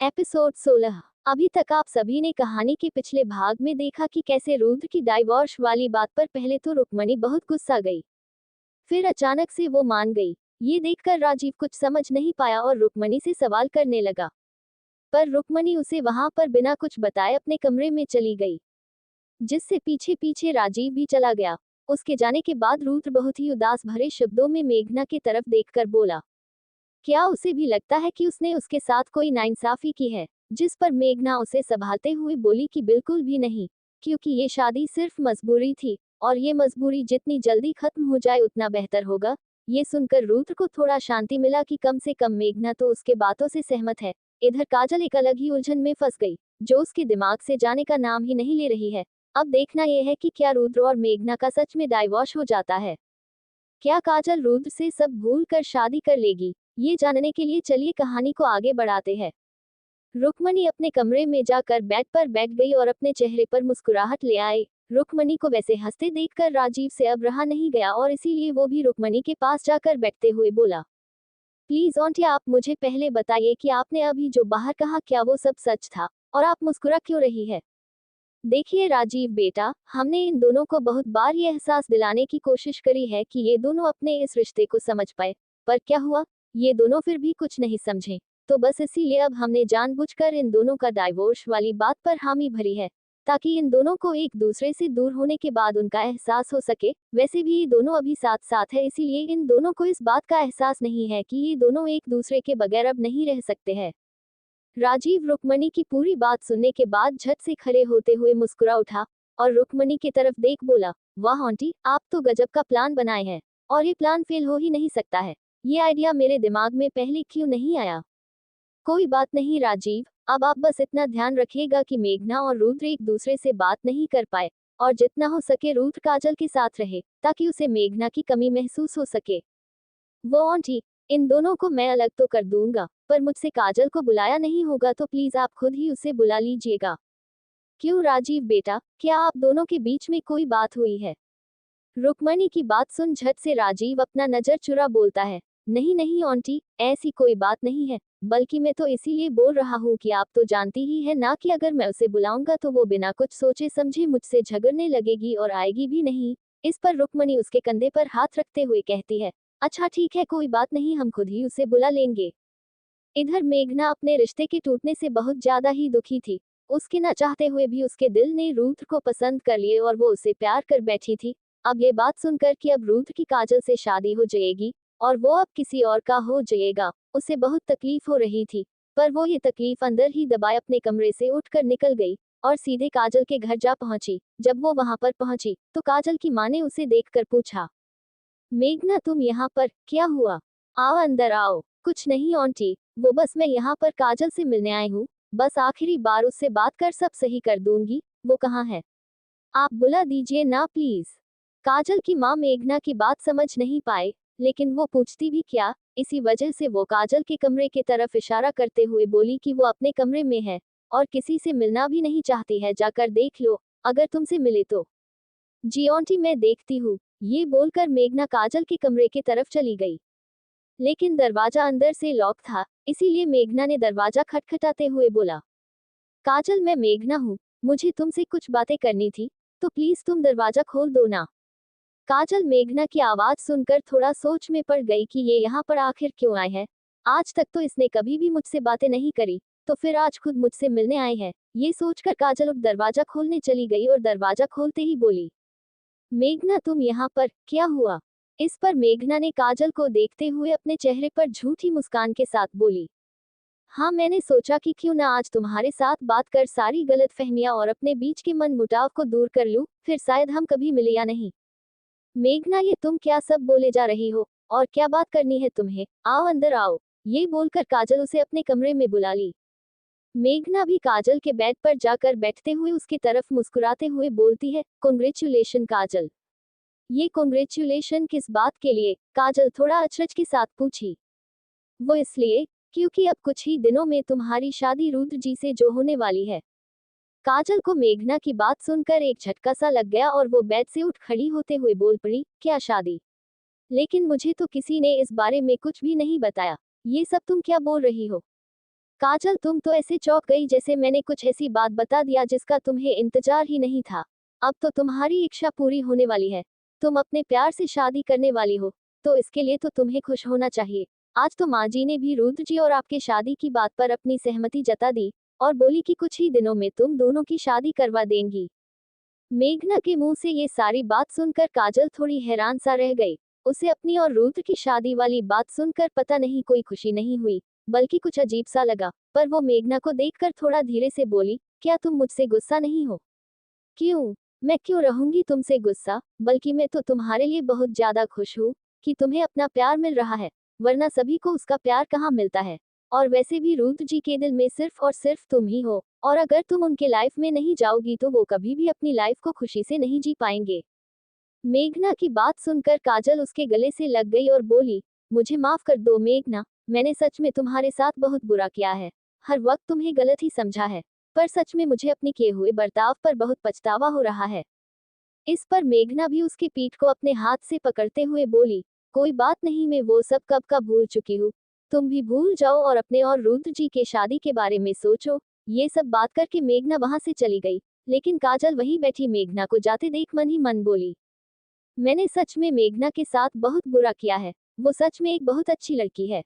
Episode 16। अभी तक आप सभी ने कहानी के पिछले भाग में देखा कि कैसे रुद्र की डाइवोर्स वाली बात पर पहले तो रुक्मणी बहुत गुस्सा गई, फिर अचानक से वो मान गई। ये देखकर राजीव कुछ समझ नहीं पाया और रुक्मणी से सवाल करने लगा, पर रुक्मणी उसे वहां पर बिना कुछ बताए अपने कमरे में चली गई, जिससे पीछे पीछे राजीव भी चला गया। उसके जाने के बाद रुद्र बहुत ही उदास भरे शब्दों में मेघना की तरफ देखकर बोला, क्या उसे भी लगता है कि उसने उसके साथ कोई नाइंसाफी की है? जिस पर मेघना उसे संभालते हुए बोली कि बिल्कुल भी नहीं, क्योंकि ये शादी सिर्फ मजबूरी थी, और ये मजबूरी जितनी जल्दी खत्म हो जाए उतना बेहतर होगा। ये सुनकर रुद्र को थोड़ा शांति मिला कि कम से कम मेघना तो उसके बातों से सहमत है। इधर काजल एक अलग ही उलझन में फंस गई, जो उसके दिमाग से जाने का नाम ही नहीं ले रही है। अब देखना यह है कि क्या रुद्र और मेघना का सच में डाइवोर्स हो जाता है। क्या काजल रुद्र से सब भूल कर शादी कर लेगी? ये जानने के लिए चलिए कहानी को आगे बढ़ाते हैं। रुक्मणी अपने कमरे में जाकर बेड पर बैठ गई और अपने चेहरे पर मुस्कुराहट ले आई। रुक्मणी को वैसे हंसते देखकर राजीव से अब रहा नहीं गया और इसीलिए वो भी रुक्मणी के पास जाकर बैठते हुए बोला, प्लीज आंटी, आप मुझे पहले बताइए कि आपने अभी जो बाहर कहा क्या वो सब सच था, और आप मुस्कुरा क्यों रही है? देखिए राजीव बेटा, हमने इन दोनों को बहुत बार ये एहसास दिलाने की कोशिश करी है कि ये दोनों अपने इस रिश्ते को समझ पाए, पर क्या हुआ? ये दोनों फिर भी कुछ नहीं समझे। तो बस इसीलिए अब हमने जानबूझकर इन दोनों का डाइवोर्स वाली बात पर हामी भरी है, ताकि इन दोनों को एक दूसरे से दूर होने के बाद उनका एहसास हो सके। वैसे भी ये दोनों अभी साथ साथ है, इसीलिए इन दोनों को इस बात का एहसास नहीं है कि ये दोनों एक दूसरे के बगैर अब नहीं रह सकते हैं। राजीव रुक्मणी की पूरी बात सुनने के बाद झट से खड़े होते हुए मुस्कुरा उठा और रुक्मणी की तरफ देख बोला, वाह आंटी, आप तो गजब का प्लान बनाए हैं, और ये प्लान फेल हो ही नहीं सकता है। ये आइडिया मेरे दिमाग में पहले क्यों नहीं आया? कोई बात नहीं राजीव, अब आप बस इतना ध्यान रखिएगा कि मेघना और रुद्र एक दूसरे से बात नहीं कर पाए, और जितना हो सके रुद्र काजल के साथ रहे, ताकि उसे मेघना की कमी महसूस हो सके। वो आंटी, इन दोनों को मैं अलग तो कर दूंगा, पर मुझसे काजल को बुलाया नहीं होगा, तो प्लीज आप खुद ही उसे बुला लीजिएगा। क्यों राजीव बेटा, क्या आप दोनों के बीच में कोई बात हुई है? रुक्मणी की बात सुन झट से राजीव अपना नजर चुरा बोलता है, नहीं नहीं आंटी, ऐसी कोई बात नहीं है, बल्कि मैं तो इसीलिए बोल रहा हूँ कि आप तो जानती ही है ना कि अगर मैं उसे बुलाऊंगा तो वो बिना कुछ सोचे समझे मुझसे झगड़ने लगेगी और आएगी भी नहीं। इस पर रुक्मणी उसके कंधे पर हाथ रखते हुए कहती है, अच्छा ठीक है, कोई बात नहीं, हम खुद ही उसे बुला लेंगे। इधर मेघना अपने रिश्ते के टूटने से बहुत ज्यादा ही दुखी थी। उसके न चाहते हुए भी उसके दिल ने रुद्र को पसंद कर लिए और वो उसे प्यार कर बैठी थी। अब ये बात सुनकर कि अब रुद्र की काजल से शादी हो जाएगी और वो अब किसी और का हो जाएगा, उसे बहुत तकलीफ हो रही थी। पर वो ये तकलीफ अंदर ही दबाए अपने कमरे से उठकर निकल गई और सीधे काजल के घर जा पहुंची। जब वो वहां पर पहुंची तो काजल की माँ ने उसे देखकर पूछा, मेघना तुम यहाँ पर, क्या हुआ? आओ अंदर आओ। कुछ नहीं आंटी, वो बस मैं यहाँ पर काजल से मिलने आई हूँ, बस आखिरी बार उससे बात कर सब सही कर दूंगी। वो कहाँ है? आप बुला दीजिए ना प्लीज। काजल की माँ मेघना की बात समझ नहीं पाए, लेकिन वो पूछती भी क्या, इसी वजह से वो काजल के कमरे की तरफ इशारा करते हुए बोली कि वो अपने कमरे में है और किसी से मिलना भी नहीं चाहती है, जाकर देख लो, अगर तुमसे मिले तो। जी आंटी, मैं देखती हूँ। ये बोलकर मेघना काजल के कमरे की तरफ चली गई, लेकिन दरवाजा अंदर से लॉक था, इसीलिए मेघना ने दरवाजा खटखटाते हुए बोला, काजल मैं मेघना हूँ, मुझे तुमसे कुछ बातें करनी थी, तो प्लीज तुम दरवाजा खोल दो ना। काजल मेघना की आवाज सुनकर थोड़ा सोच में पड़ गई कि ये यहाँ पर आखिर क्यों आए हैं। आज तक तो इसने कभी भी मुझसे बातें नहीं करी, तो फिर आज खुद मुझसे मिलने आए हैं। ये सोचकर काजल उठ दरवाजा खोलने चली गई और दरवाजा खोलते ही बोली, मेघना तुम यहाँ पर, क्या हुआ? इस पर मेघना ने काजल को देखते हुए अपने चेहरे पर झूठी मुस्कान के साथ बोली, हाँ मैंने सोचा कि क्यों ना आज तुम्हारे साथ बात कर सारी गलतफहमियां और अपने बीच के मन मुटाव को दूर कर लूं, फिर शायद हम कभी मिले या नहीं। मेघना ये तुम क्या सब बोले जा रही हो, और क्या बात करनी है तुम्हें? आओ अंदर आओ। ये बोलकर काजल उसे अपने कमरे में बुला ली। मेघना भी काजल के बेड पर जाकर बैठते हुए उसकी तरफ मुस्कुराते हुए बोलती है, कॉन्ग्रेचुलेशन काजल। ये कॉन्ग्रेचुलेशन किस बात के लिए? काजल थोड़ा अचरज के साथ पूछी। वो इसलिए, क्योंकि अब कुछ ही दिनों में तुम्हारी शादी रुद्र जी से जो होने वाली है। काजल को मेघना की बात सुनकर एक झटका सा लग गया और वो बेड से उठ खड़ी होते हुए बोल पड़ी, क्या शादी? लेकिन मुझे तो किसी ने इस बारे में कुछ भी नहीं बताया। ये सब तुम क्या बोल रही हो? काजल, तुम तो ऐसे चौंक गई जैसे मैंने कुछ ऐसी बात बता दिया जिसका तुम्हें इंतजार ही नहीं था। अब तो तुम्हारी इच्छा पूरी होने वाली है। तुम अपने प्यार से शादी करने वाली हो, तो इसके लिए तो तुम्हें खुश होना चाहिए। आज तो माँ जी ने भी रुद्र जी और आपके शादी की बात पर अपनी सहमति जता दी और बोली कि कुछ ही दिनों में तुम दोनों की शादी करवा देंगी। मेघना के मुंह से ये सारी बात सुनकर काजल थोड़ी हैरान सा रह गई। उसे अपनी और रुद्र की शादी वाली बात सुनकर पता नहीं कोई खुशी नहीं हुई, बल्कि कुछ अजीब सा लगा। पर वो मेघना को देखकर थोड़ा धीरे से बोली, क्या तुम मुझसे गुस्सा नहीं हो? क्यों? मैं क्यों रहूंगी तुमसे गुस्सा, बल्कि मैं तो तुम्हारे लिए बहुत ज्यादा खुश हूँ कि तुम्हें अपना प्यार मिल रहा है, वरना सभी को उसका प्यार कहाँ मिलता है। और वैसे भी रुद्र जी के दिल में सिर्फ और सिर्फ तुम ही हो, और अगर तुम उनके लाइफ में नहीं जाओगी तो वो कभी भी अपनी लाइफ को खुशी से नहीं जी पाएंगे। मेघना की बात सुनकर काजल उसके गले से लग गई और बोली, मुझे माफ कर दो मेघना, मैंने सच में तुम्हारे साथ बहुत बुरा किया है, हर वक्त तुम्हें गलत ही समझा है। पर सच में मुझे अपने किए हुए बर्ताव पर बहुत पछतावा हो रहा है। इस पर मेघना भी उसकी पीठ को अपने हाथ से पकड़ते हुए बोली, कोई बात नहीं, मैं वो सब कब का भूल चुकी हूँ। तुम भी भूल जाओ और अपने और रुद्र जी के शादी के बारे में सोचो। ये सब बात करके मेघना वहां से चली गई, लेकिन काजल वहीं बैठी मेघना को जाते देख मन ही मन बोली, मैंने सच में मेघना के साथ बहुत बुरा किया है। वो सच में एक बहुत अच्छी लड़की है,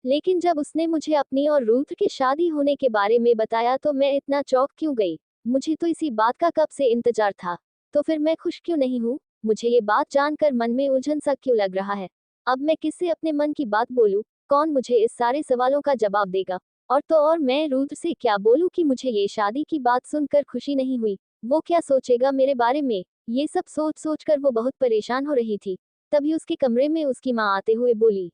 लेकिन जब उसने मुझे अपनी और रुद्र की शादी होने के बारे में बताया तो मैं इतना चौंक क्यों गई। मुझे तो इसी बात का कब से इंतजार था, तो फिर मैं खुश क्यों नहीं हूँ। मुझे ये बात जानकर मन में उलझन सा क्यों लग रहा है। अब मैं किससे अपने मन की बात बोलूँ? कौन मुझे इस सारे सवालों का जवाब देगा? और तो और मैं रुद्र से क्या बोलूँ कि मुझे ये शादी की बात सुनकर खुशी नहीं हुई। वो क्या सोचेगा मेरे बारे में? ये सब सोच सोच कर वो बहुत परेशान हो रही थी। तभी उसके कमरे में उसकी माँ आते हुए बोली,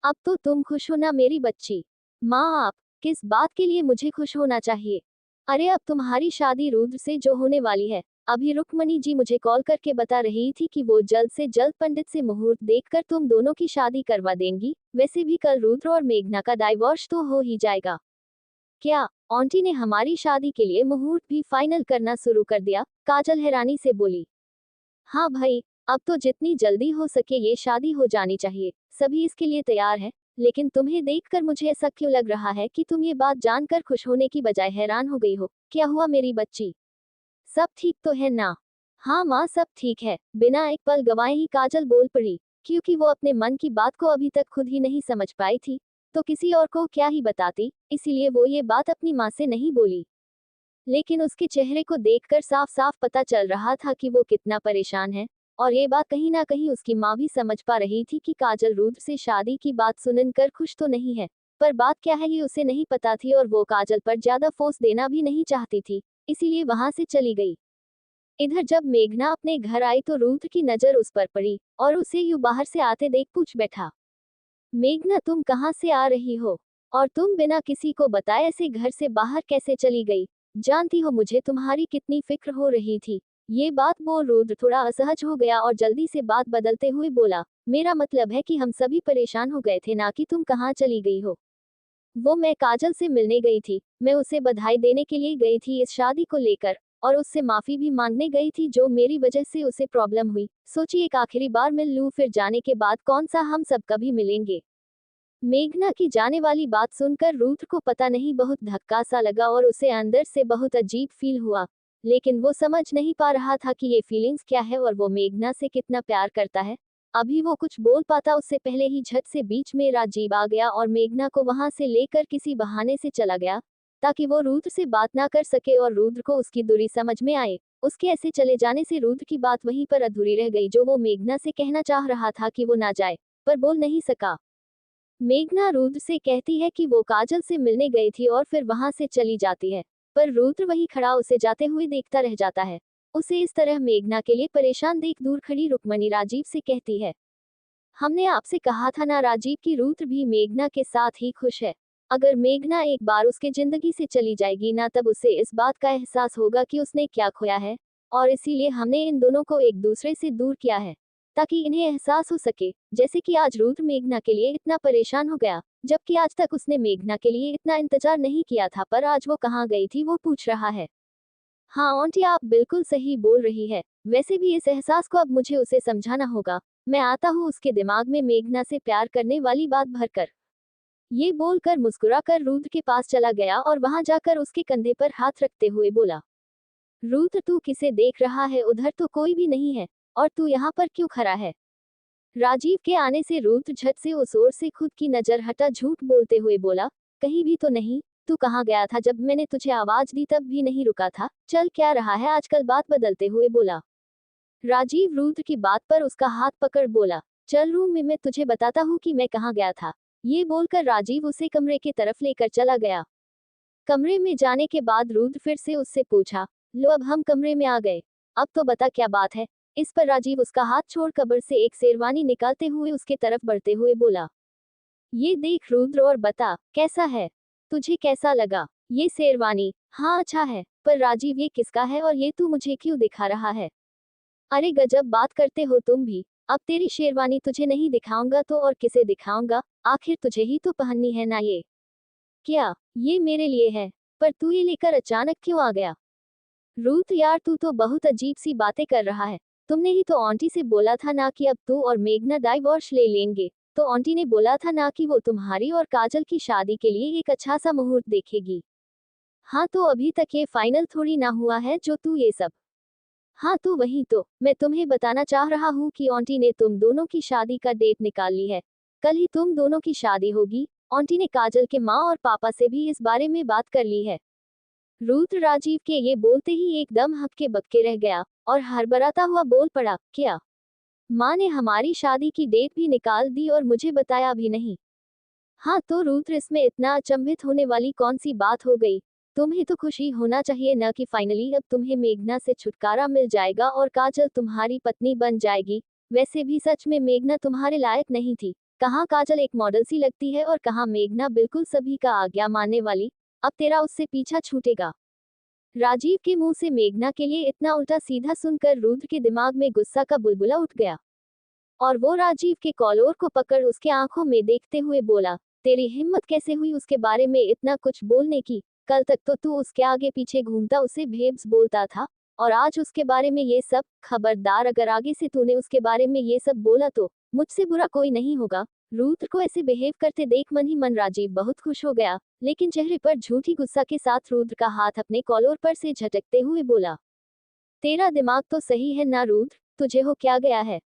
अब तो तुम खुश हो ना मेरी बच्ची? माँ, आप किस बात के लिए मुझे खुश होना चाहिए? अरे अब तुम्हारी शादी रुद्र से जो होने वाली है। अभी रुक्मणी जी मुझे कॉल करके बता रही थी कि वो जल्द से जल्द पंडित से मुहूर्त देखकर तुम दोनों की शादी करवा देंगी। वैसे भी कल रुद्र और मेघना का डाइवोर्स तो हो ही जाएगा। क्या आंटी ने हमारी शादी के लिए मुहूर्त भी फाइनल करना शुरू कर दिया? काजल हैरानी से बोली, हाँ भाई, अब तो जितनी जल्दी हो सके ये शादी हो जानी चाहिए। सभी इसके लिए तैयार है, लेकिन तुम्हें देखकर मुझे ऐसा क्यों लग रहा है कि तुम ये बात जानकर खुश होने की बजाय हैरान हो गई हो। क्या हुआ मेरी बच्ची? सब ठीक तो है ना? हाँ माँ, सब ठीक है। बिना एक पल गवाए ही काजल बोल पड़ी, क्योंकि वो अपने मन की बात को अभी तक खुद ही नहीं समझ पाई थी, तो किसी और को क्या ही बताती, इसीलिए वो ये बात अपनी माँ से नहीं बोली। लेकिन उसके चेहरे को देखकर साफ साफ पता चल रहा था कि वो कितना परेशान है, और ये बात कहीं ना कहीं उसकी माँ भी समझ पा रही थी कि काजल रुद्र से शादी की बात सुनकर खुश तो नहीं है, पर बात क्या है ये उसे नहीं पता थी और वो काजल पर ज्यादा फोर्स देना भी नहीं चाहती थी, इसीलिए वहां से चली गई। इधर जब मेघना अपने घर आई तो रुद्र की नजर उस पर पड़ी और उसे यूं बाहर से आते देख पूछ बैठा, मेघना तुम कहाँ से आ रही हो? और तुम बिना किसी को बताए ऐसे घर से बाहर कैसे चली गई? जानती हो मुझे तुम्हारी कितनी फिक्र हो रही थी। ये बात बोल रुद्र थोड़ा असहज हो गया और जल्दी से बात बदलते हुए बोला, मेरा मतलब है कि हम सभी परेशान हो गए थे, ना कि तुम कहाँ चली गई हो। वो मैं काजल से मिलने गई थी, मैं उसे बधाई देने के लिए गई थी इस शादी को लेकर, और उससे माफी भी मांगने गई थी जो मेरी वजह से उसे प्रॉब्लम हुई। सोची एक आखिरी बार मिल लूं, फिर जाने के बाद कौन सा हम सब कभी मिलेंगे। मेघना की जाने वाली बात सुनकर रुद्र को पता नहीं बहुत धक्का सा लगा और उसे अंदर से बहुत अजीब फील हुआ, लेकिन वो समझ नहीं पा रहा था कि ये फीलिंग्स क्या है और वो मेघना से कितना प्यार करता है। अभी वो कुछ बोल पाता उससे पहले ही झट से बीच में राजीव आ गया और मेघना को वहां से लेकर किसी बहाने से चला गया, ताकि वो रुद्र से बात ना कर सके और रुद्र को उसकी दूरी समझ में आए। उसके ऐसे चले जाने से रुद्र की बात वहीं पर अधूरी रह गई, जो वो मेघना से कहना चाह रहा था कि वो ना जाए, पर बोल नहीं सका। मेघना रुद्र से कहती है कि वो काजल से मिलने गई थी और फिर वहां से चली जाती है, पर रुद्र वही खड़ा उसे जाते हुए देखता रह जाता है। उसे इस तरह मेघना के लिए परेशान देख दूर खड़ी रुक्मणी राजीव से कहती है, हमने आपसे कहा था ना राजीव कि रुद्र भी मेघना के साथ ही खुश है। अगर मेघना एक बार उसके जिंदगी से चली जाएगी ना, तब उसे इस बात का एहसास होगा कि उसने क्या खोया है, और इसीलिए हमने इन दोनों को एक दूसरे से दूर किया है, ताकि इन्हें एहसास हो सके। जैसे कि आज रुद्र मेघना के लिए इतना परेशान हो गया, जबकि आज तक उसने मेघना के लिए इतना इंतजार नहीं किया था, पर आज वो कहाँ गई थी वो पूछ रहा है। हाँ आंटी, आप बिल्कुल सही बोल रही है। वैसे भी इस एहसास को अब मुझे उसे समझाना होगा। मैं आता हूँ उसके दिमाग में मेघना से प्यार करने वाली बात भरकर। ये बोलकर मुस्कुराकर रुद्र के पास चला गया और वहां जाकर उसके कंधे पर हाथ रखते हुए बोला, रुद्र तू किसे देख रहा है, उधर तो कोई भी नहीं है, और तू यहाँ पर क्यों खड़ा है। राजीव के आने से रुद्र झट से उस ओर से खुद की नजर हटा झूठ बोलते हुए बोला, कहीं भी तो नहीं, तू कहाँ गया था, जब मैंने तुझे आवाज दी तब भी नहीं रुका था, चल क्या रहा है आजकल, बात बदलते हुए बोला। राजीव रुद्र की बात पर उसका हाथ पकड़ बोला, चल रूम में मैं तुझे बताता हूँ कि मैं कहाँ गया था। ये बोलकर राजीव उसे कमरे की तरफ लेकर चला गया। कमरे में जाने के बाद रुद्र फिर से उससे पूछा, लो अब हम कमरे में आ गए, अब तो बता क्या बात है। इस पर राजीव उसका हाथ छोड़ कब्र से एक शेरवानी निकालते हुए उसके तरफ बढ़ते हुए बोला, ये देख रुद्र और बता कैसा है, तुझे कैसा लगा ये शेरवानी। हाँ अच्छा है, पर राजीव ये किसका है और ये तू मुझे क्यों दिखा रहा है। अरे गजब बात करते हो तुम भी, अब तेरी शेरवानी तुझे नहीं दिखाऊंगा तो और किसे दिखाऊंगा, आखिर तुझे ही तो पहननी है ना ये। क्या ये मेरे लिए है, पर तू ये लेकर अचानक क्यों आ गया। रूथ यार तू तो बहुत अजीब सी बातें कर रहा है, तुमने ही तो आंटी से बोला था ना कि अब तू और मेघना डाइवोर्स ले लेंगे, तो आंटी ने बोला था ना कि वो तुम्हारी और काजल की शादी के लिए एक अच्छा सा मुहूर्त देखेगी। हाँ तो अभी तक ये फाइनल थोड़ी ना हुआ है जो तू ये सब। हाँ तो वही तो मैं तुम्हें बताना चाह रहा हूँ कि आंटी ने तुम दोनों की शादी का डेट निकाल ली है, कल ही तुम दोनों की शादी होगी। आंटी ने काजल के माँ और पापा से भी इस बारे में बात कर ली है। रुद्र राजीव के ये बोलते ही एकदम हक्के बक्के रह गया और हड़बड़ाता हुआ बोल पड़ा, क्या माँ ने हमारी शादी की डेट भी निकाल दी और मुझे बताया भी नहीं। हाँ तो रुद्र इसमें इतना अचंभित होने वाली कौन सी बात हो गई, तुम्हें तो खुशी होना चाहिए न कि फाइनली अब तुम्हें मेघना से छुटकारा मिल जाएगा और काजल तुम्हारी पत्नी बन जाएगी। वैसे भी सच में मेघना तुम्हारे लायक नहीं थी, कहाँ काजल एक मॉडल सी लगती है और कहाँ मेघना बिल्कुल सभी का आज्ञा मानने वाली, अब तेरा उससे पीछा छूटेगा। राजीव के मुंह से मेघना के लिए इतना उल्टा सीधा सुनकर रुद्र के दिमाग में गुस्सा का बुलबुला उठ गया और वो राजीव के कॉलर को पकड़ उसके आंखों में देखते हुए बोला, तेरी हिम्मत कैसे हुई उसके बारे में इतना कुछ बोलने की, कल तक तो तू उसके आगे पीछे घूमता उसे भेब्स बोलता था, और आज उसके बारे में ये सब। खबरदार अगर आगे से तूने उसके बारे में ये सब बोला तो मुझसे बुरा कोई नहीं होगा। रुद्र को ऐसे बिहेव करते देख मन ही मन राजीव बहुत खुश हो गया, लेकिन चेहरे पर झूठी गुस्सा के साथ रुद्र का हाथ अपने कॉलर पर से झटकते हुए बोला, तेरा दिमाग तो सही है ना रुद्र, तुझे हो क्या गया है।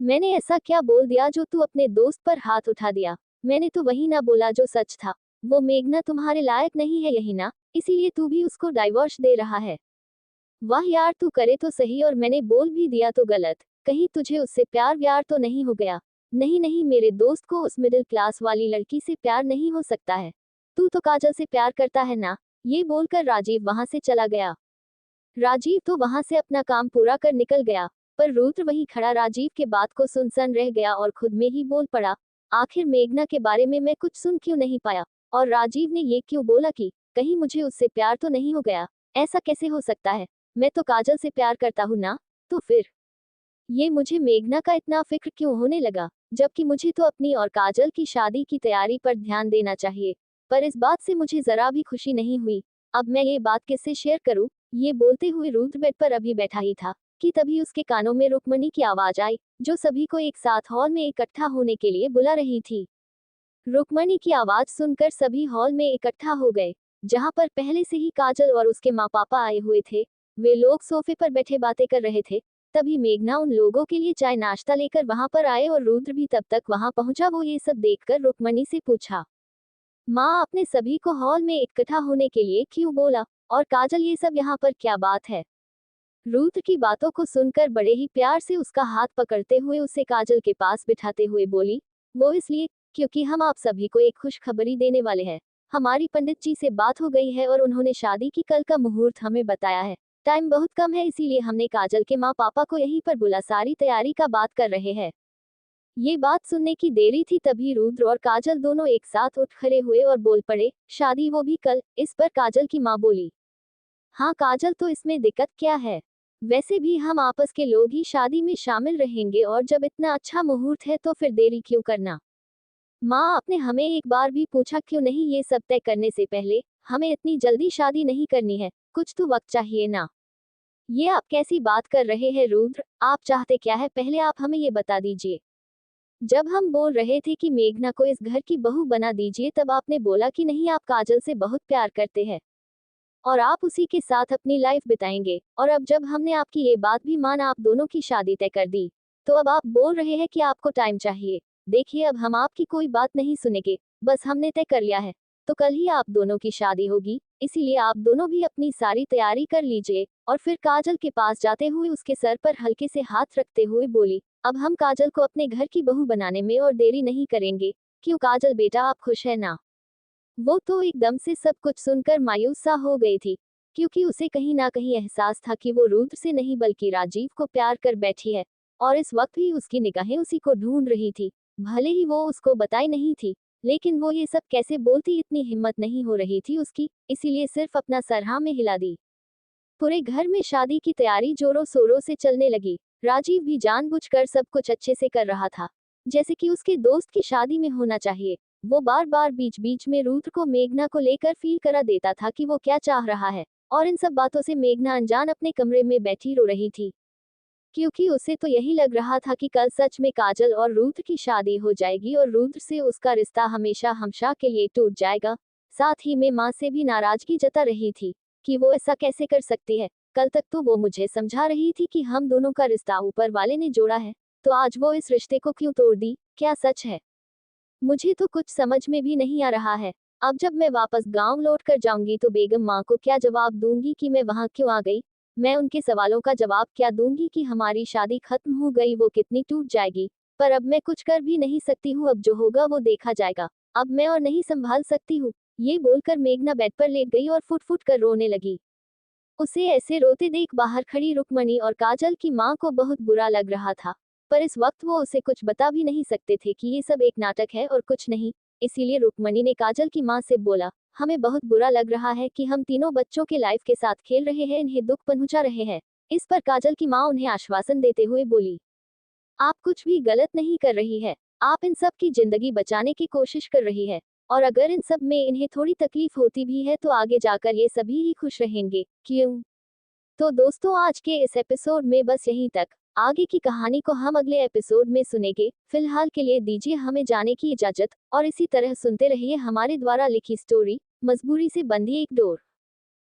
मैंने ऐसा क्या बोल दिया जो तू अपने दोस्त पर हाथ उठा दिया, मैंने तो वही ना बोला जो सच था, वो मेघना तुम्हारे लायक नहीं है यही ना, इसीलिए तू भी उसको डाइवोर्स दे रहा है। वाह यार तू करे तो सही और मैंने बोल भी दिया तो गलत, कहीं तुझे उससे प्यार व्यार तो नहीं हो गया। नहीं नहीं मेरे दोस्त को उस मिडिल क्लास वाली लड़की से प्यार नहीं हो सकता है, तू तो काजल से प्यार करता है ना। ये बोलकर राजीव वहां से चला गया। राजीव तो वहां से अपना काम पूरा कर निकल गया, पर रुद्र वहीं खड़ा राजीव के बात को सुन रह गया और खुद में ही बोल पड़ा, आखिर मेघना के बारे में मैं कुछ सुन क्यों नहीं पाया, और राजीव ने ये क्यों बोला कि कहीं मुझे उससे प्यार तो नहीं हो गया, ऐसा कैसे हो सकता है, मैं तो काजल से प्यार करता हूँ ना, तो फिर ये मुझे मेघना का इतना फिक्र क्यों होने लगा, जबकि मुझे तो अपनी और काजल की शादी की तैयारी पर ध्यान देना चाहिए। पर इस बात से मुझे जरा भी खुशी नहीं हुई, अब मैं ये बात किससे शेयर करूं। ये बोलते हुए रुद्र बेड पर अभी बैठा ही था कि तभी उसके कानों में रुक्मणी की आवाज आई, जो सभी को एक साथ हॉल में इकट्ठा होने के लिए बुला रही थी। रुक्मणी की आवाज सुनकर सभी हॉल में इकट्ठा हो गए, जहां पर पहले से ही काजल और उसके माँ पापा आए हुए थे। वे लोग सोफे पर बैठे बातें कर रहे थे, तभी मेघना उन लोगों के लिए चाय नाश्ता लेकर वहां पर आए और रुद्र भी तब तक वहां पहुंचा। वो ये सब देखकर रुक्मणी से पूछा, माँ आपने सभी को हॉल में इकट्ठा होने के लिए क्यों बोला, और काजल ये सब यहाँ पर क्या बात है। रुद्र की बातों को सुनकर बड़े ही प्यार से उसका हाथ पकड़ते हुए उसे काजल के पास बिठाते हुए बोली, वो इसलिए क्योंकि हम आप सभी को एक खुशखबरी देने वाले हैं। हमारी पंडित जी से बात हो गई है और उन्होंने शादी की कल का मुहूर्त हमें बताया है। टाइम बहुत कम है, इसीलिए हमने काजल के माँ पापा को यहीं पर बुला सारी तैयारी का बात कर रहे हैं। ये बात सुनने की देरी थी तभी रुद्र और काजल दोनों एक साथ उठ खड़े हुए और बोल पड़े, शादी वो भी कल। इस पर काजल की माँ बोली, हाँ काजल तो इसमें दिक्कत क्या है, वैसे भी हम आपस के लोग ही शादी में शामिल रहेंगे और जब इतना अच्छा मुहूर्त है तो फिर देरी क्यों करना। माँ आपने हमें एक बार भी पूछा क्यों नहीं ये सब तय करने से पहले, हमें इतनी जल्दी शादी नहीं करनी है, कुछ तो वक्त चाहिए ना। ये आप कैसी बात कर रहे हैं रुद्र, आप चाहते क्या है पहले आप हमें ये बता दीजिए। जब हम बोल रहे थे कि मेघना को इस घर की बहू बना दीजिए तब आपने बोला कि नहीं, आप काजल से बहुत प्यार करते हैं और आप उसी के साथ अपनी लाइफ बिताएंगे। और अब जब हमने आपकी ये बात भी मान आप दोनों की शादी तय कर दी, तो अब आप बोल रहे हैं कि आपको टाइम चाहिए। देखिए, अब हम आपकी कोई बात नहीं सुनेंगे, बस हमने तय कर लिया है, तो कल ही आप दोनों की शादी होगी, इसीलिए आप दोनों भी अपनी सारी तैयारी कर लीजिए। और फिर काजल के पास जाते हुए उसके सर पर हल्के से हाथ रखते हुए बोली, अब हम काजल को अपने घर की बहू बनाने में और देरी नहीं करेंगे। क्यों काजल बेटा, आप खुश है ना? वो तो एकदम से सब कुछ सुनकर मायूस सा हो गई थी, क्योंकि उसे कहीं ना कहीं एहसास था कि वो रुद्र से नहीं बल्कि राजीव को प्यार कर बैठी है, और इस वक्त भी उसकी निगाहें उसी को ढूंढ रही थी। भले ही वो उसको बताई नहीं थी, लेकिन वो ये सब कैसे बोलती, इतनी हिम्मत नहीं हो रही थी उसकी, इसीलिए सिर्फ अपना सर हाँ में हिला दी। पूरे घर में शादी की तैयारी जोरों शोरों से चलने लगी। राजीव भी जानबूझकर सब कुछ अच्छे से कर रहा था, जैसे कि उसके दोस्त की शादी में होना चाहिए। वो बार बार बीच बीच में रुद्र को मेघना को लेकर फील करा देता था कि वो क्या चाह रहा है, और इन सब बातों से मेघना अनजान अपने कमरे में बैठी रो रही थी, क्योंकि उसे तो यही लग रहा था कि कल सच में काजल और रुद्र की शादी हो जाएगी और रुद्र से उसका रिश्ता हमेशा हमेशा के लिए टूट जाएगा। साथ ही में माँ से भी नाराजगी जता रही थी कि वो ऐसा कैसे कर सकती है। कल तक तो वो मुझे समझा रही थी कि हम दोनों का रिश्ता ऊपर वाले ने जोड़ा है, तो आज वो इस रिश्ते को क्यों तोड़ दी? क्या सच है? मुझे तो कुछ समझ में भी नहीं आ रहा है। अब जब मैं वापस गांव लौट कर जाऊंगी तो बेगम माँ को क्या जवाब दूंगी कि मैं वहां क्यों आ गई? मैं उनके सवालों का जवाब क्या दूंगी कि हमारी शादी खत्म हो गई, वो कितनी टूट जाएगी? पर अब मैं कुछ कर भी नहीं सकती हूँ, अब जो होगा वो देखा जाएगा। अब मैं और नहीं संभाल सकती हूँ। ये बोलकर मेघना बेड पर लेट गई और फुट फुट कर रोने लगी। उसे ऐसे रोते देख बाहर खड़ी रुक्मणी और काजल की माँ को बहुत बुरा लग रहा था, पर इस वक्त वो उसे कुछ बता भी नहीं सकते थे कि ये सब एक नाटक है और कुछ नहीं। इसीलिए रुक्मणी ने काजल की माँ से बोला, हमें बहुत बुरा लग रहा है कि हम तीनों बच्चों के लाइफ के साथ खेल रहे हैं, इन्हें दुख पहुंचा रहे हैं। इस पर काजल की माँ उन्हें आश्वासन देते हुए बोली, आप कुछ भी गलत नहीं कर रही है, आप इन सब की जिंदगी बचाने की कोशिश कर रही है, और अगर इन सब में इन्हें थोड़ी तकलीफ होती भी है तो आगे जाकर ये सभी ही खुश रहेंगे। क्यों? तो दोस्तों, आज के इस एपिसोड में बस यहीं तक। आगे की कहानी को हम अगले एपिसोड में सुनेंगे। फिलहाल के लिए दीजिए हमें जाने की इजाजत, और इसी तरह सुनते रहिए हमारे द्वारा लिखी स्टोरी, मजबूरी से बंधी एक डोर।